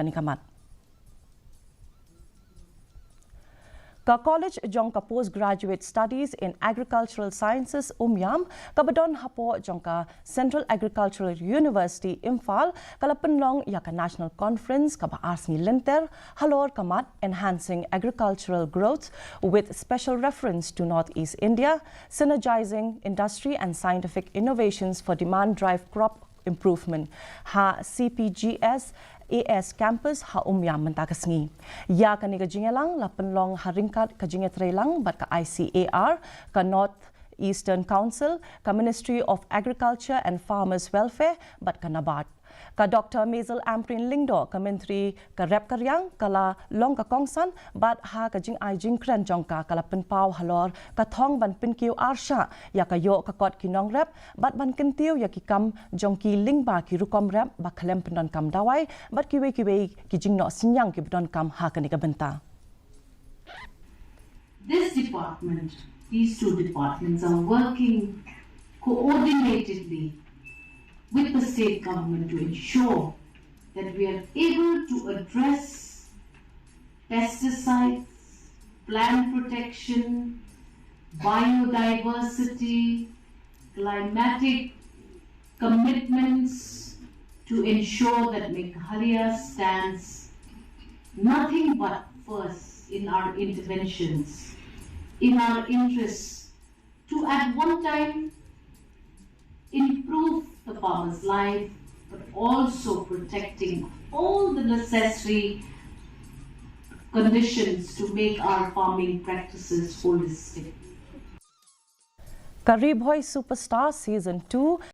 kanikamat. Ka college jongka postgraduate studies in agricultural sciences umyam kabadon hapo jongka Central Agricultural University Imphal kalapenlong yaka national conference kaba Sngi lenter halor kamat enhancing agricultural growth with special reference to Northeast India, synergizing industry and scientific innovations for demand drive crop improvement ha CPGS AS campus ha umyam menta ka Sngi. Ya kani ka jingelang lapenlong haringkat ka jingetrelang bat ka ICAR ka North Eastern Council ka Ministry of Agriculture and Farmers Welfare bat ka Nabat. Ka Dr. Maisel Amprin Lingdo ka Menteri ka Rep Karyang kala long ka Kongsan bat ha ka jing ai jing kran jongka kala penpau halor ka thong ban pinkiu arsha ya ka yo ka kot kinong rep bat ban kentiu ya ki kam jongki lingba ki rukom rep ba khlem pendon kam dawai bat kiwe ki jing no sinyang ki bedon kam ha ka ni ka benta. This department, these two departments are working coordinatedly with the state government to ensure that we are able to address pesticides, plant protection, biodiversity, climatic commitments to ensure that Meghalaya stands nothing but first in our interventions, in our interests to at one time improve the farmer's life, but also protecting all the necessary conditions to make our farming practices holistic. Karib Hoy Superstar Season 2